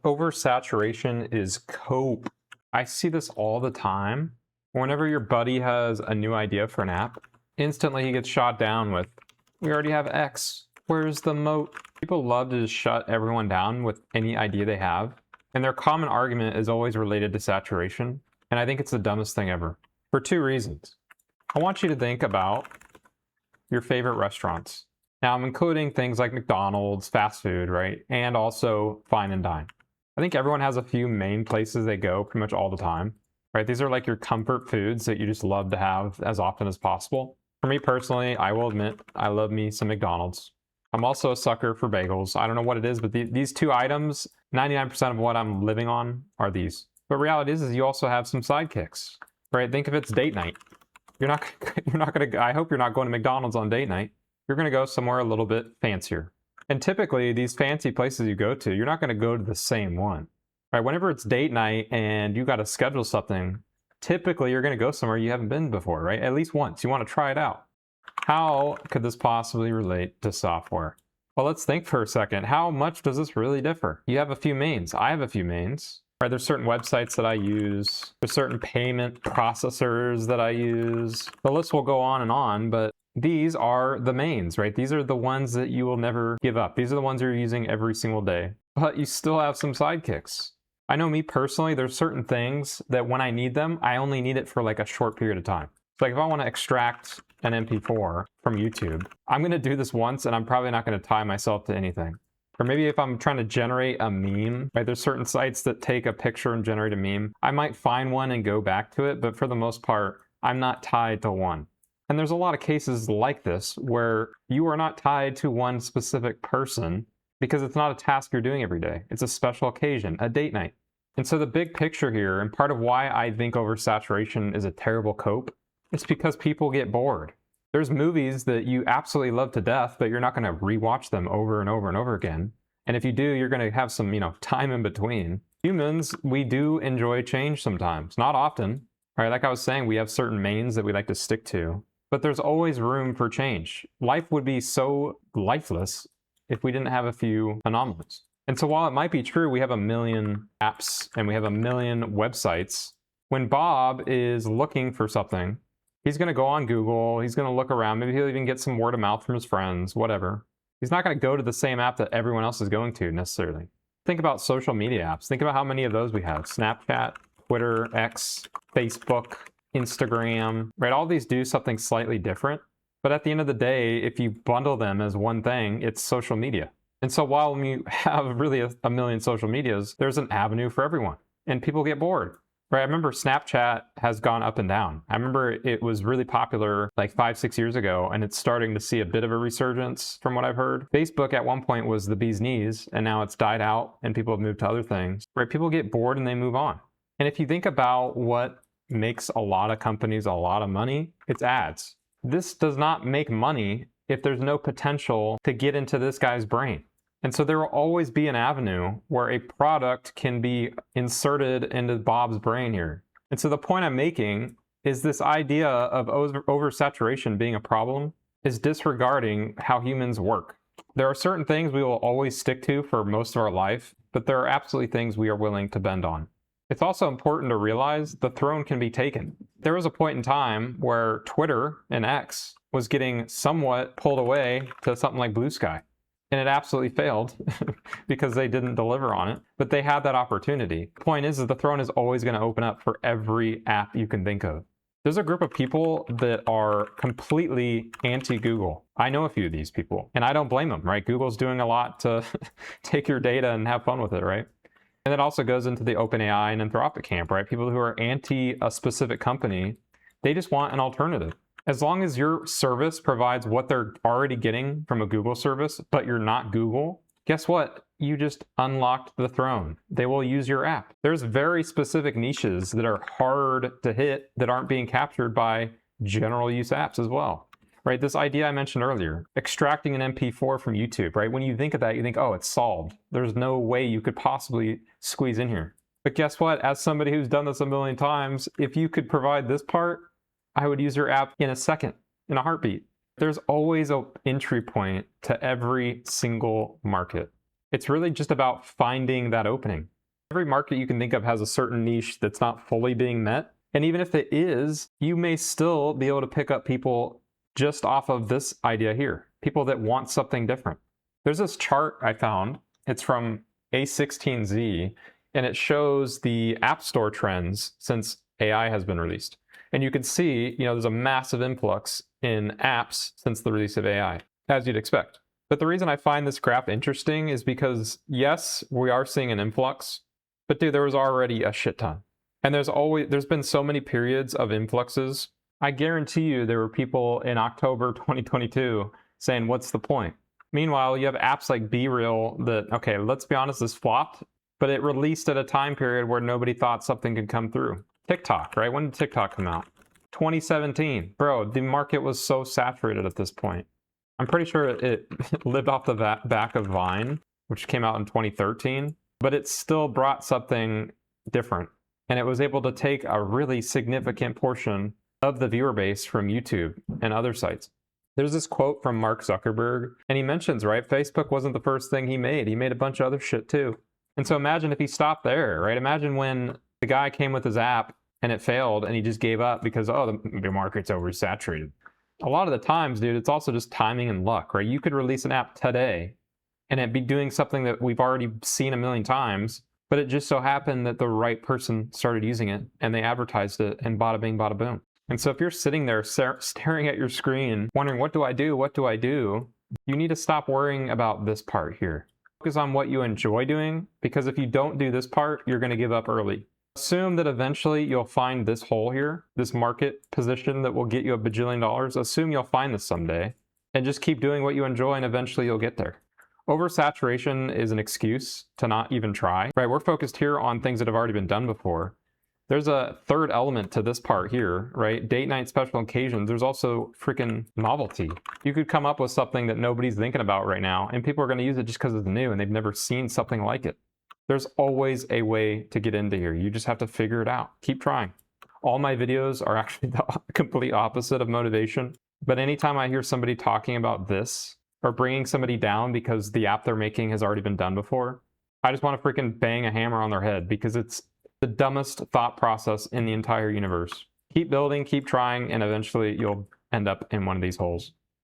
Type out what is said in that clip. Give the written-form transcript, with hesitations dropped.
Oversaturation is cope. I see this all the time. Whenever your buddy has a new idea for an app, instantly he gets shot down with, we already have X, where's the moat? People love to just shut everyone down with any idea they have. And their common argument is always related to saturation. And I think it's the dumbest thing ever. For two reasons. I want you to think about your favorite restaurants. Now I'm including things like McDonald's, fast food, right? And also fine and dine. I think everyone has a few main places they go pretty much all the time, right? These are like your comfort foods that you just love to have as often as possible. For me personally, I will admit, I love me some McDonald's. I'm also a sucker for bagels. I don't know what it is, but these two items, 99% of what I'm living on are these. But reality is you also have some sidekicks, right? Think of it's date night. You're not gonna, I hope you're not going to McDonald's on date night. You're gonna go somewhere a little bit fancier. And typically these fancy places you go to, you're not gonna go to the same one, right? Whenever it's date night and you gotta schedule something, typically you're gonna go somewhere you haven't been before, right? At least once, you wanna try it out. How could this possibly relate to software? Well, let's think for a second. How much does this really differ? You have a few mains. I have a few mains. Right, there's certain websites that I use. There's certain payment processors that I use. The list will go on, but these are the mains, right? These are the ones that you will never give up. These are the ones you're using every single day. But you still have some sidekicks. I know me personally, there's certain things that when I need them, I only need it for like a short period of time. So like if I want to extract an MP4 from YouTube, I'm going to do this once and I'm probably not going to tie myself to anything. Or maybe if I'm trying to generate a meme, right? There's certain sites that take a picture and generate a meme. I might find one and go back to it, but for the most part, I'm not tied to one. And there's a lot of cases like this where you are not tied to one specific person because it's not a task you're doing every day. It's a special occasion, a date night. And so the big picture here, and part of why I think oversaturation is a terrible cope, is because people get bored. There's movies that you absolutely love to death, but you're not going to rewatch them over and over and over again. And if you do, you're going to have some, time in between. Humans, we do enjoy change sometimes, not often. Right? Like I was saying, we have certain mains that we like to stick to, but there's always room for change. Life would be so lifeless if we didn't have a few anomalies. And so while it might be true, we have a million apps and we have a million websites. When Bob is looking for something, he's going to go on Google, he's going to look around, maybe he'll even get some word of mouth from his friends, whatever. He's not going to go to the same app that everyone else is going to necessarily. Think about social media apps. Think about how many of those we have. Snapchat, Twitter, X, Facebook, Instagram, right? All these do something slightly different. But at the end of the day, if you bundle them as one thing, it's social media. And so while you have really a million social medias, there's an avenue for everyone. And people get bored. Right, I remember Snapchat has gone up and down. I remember it was really popular like 5-6 years ago, and it's starting to see a bit of a resurgence from what I've heard. Facebook at one point was the bee's knees, and now it's died out and people have moved to other things. Right, people get bored and they move on. And if you think about what makes a lot of companies a lot of money, it's ads. This does not make money if there's no potential to get into this guy's brain. And so there will always be an avenue where a product can be inserted into Bob's brain here. And so the point I'm making is this idea of oversaturation being a problem is disregarding how humans work. There are certain things we will always stick to for most of our life, but there are absolutely things we are willing to bend on. It's also important to realize the throne can be taken. There was a point in time where Twitter and X was getting somewhat pulled away to something like Blue Sky. And it absolutely failed because they didn't deliver on it, but they had that opportunity. The point is the throne is always going to open up for every app you can think of. There's a group of people that are completely anti-Google. I know a few of these people, and I don't blame them, right? Google's doing a lot to take your data and have fun with it, right? And it also goes into the OpenAI and Anthropic camp, right? People who are anti a specific company, they just want an alternative. As long as your service provides what they're already getting from a Google service, but you're not Google, guess what? You just unlocked the throne. They will use your app. There's very specific niches that are hard to hit that aren't being captured by general use apps as well, right? This idea I mentioned earlier, extracting an MP4 from YouTube, right? When you think of that, you think, oh, it's solved. There's no way you could possibly squeeze in here. But guess what? As somebody who's done this a million times, if you could provide this part, I would use your app in a second, in a heartbeat. There's always an entry point to every single market. It's really just about finding that opening. Every market you can think of has a certain niche that's not fully being met. And even if it is, you may still be able to pick up people just off of this idea here. People that want something different. There's this chart I found. It's from A16Z, and it shows the App Store trends since AI has been released. And you can see, there's a massive influx in apps since the release of AI, as you'd expect. But the reason I find this graph interesting is because, yes, we are seeing an influx, but dude, there was already a shit ton. And there's been so many periods of influxes. I guarantee you there were people in October 2022 saying, what's the point? Meanwhile, you have apps like BeReal that, okay, let's be honest, this flopped, but it released at a time period where nobody thought something could come through. TikTok, right? When did TikTok come out? 2017. Bro, the market was so saturated at this point. I'm pretty sure it lived off the back of Vine, which came out in 2013, but it still brought something different. And it was able to take a really significant portion of the viewer base from YouTube and other sites. There's this quote from Mark Zuckerberg, and he mentions, right, Facebook wasn't the first thing he made. He made a bunch of other shit too. And so imagine if he stopped there, right? Imagine when the guy came with his app and it failed and he just gave up because, oh, the market's oversaturated. A lot of the times, dude, it's also just timing and luck, right? You could release an app today and it'd be doing something that we've already seen a million times, but it just so happened that the right person started using it and they advertised it and bada bing, bada boom. And so if you're sitting there staring at your screen, wondering, what do I do? What do I do? You need to stop worrying about this part here. Focus on what you enjoy doing, because if you don't do this part, you're going to give up early. Assume that eventually you'll find this hole here, this market position that will get you $1 bajillion. Assume you'll find this someday and just keep doing what you enjoy and eventually you'll get there. Oversaturation is an excuse to not even try, right? We're focused here on things that have already been done before. There's a third element to this part here, right? Date night special occasions. There's also freaking novelty. You could come up with something that nobody's thinking about right now, and people are going to use it just because it's new and they've never seen something like it. There's always a way to get into here. You just have to figure it out. Keep trying. All my videos are actually the complete opposite of motivation. But anytime I hear somebody talking about this or bringing somebody down because the app they're making has already been done before, I just want to freaking bang a hammer on their head, because it's the dumbest thought process in the entire universe. Keep building, keep trying, and eventually you'll end up in one of these holes.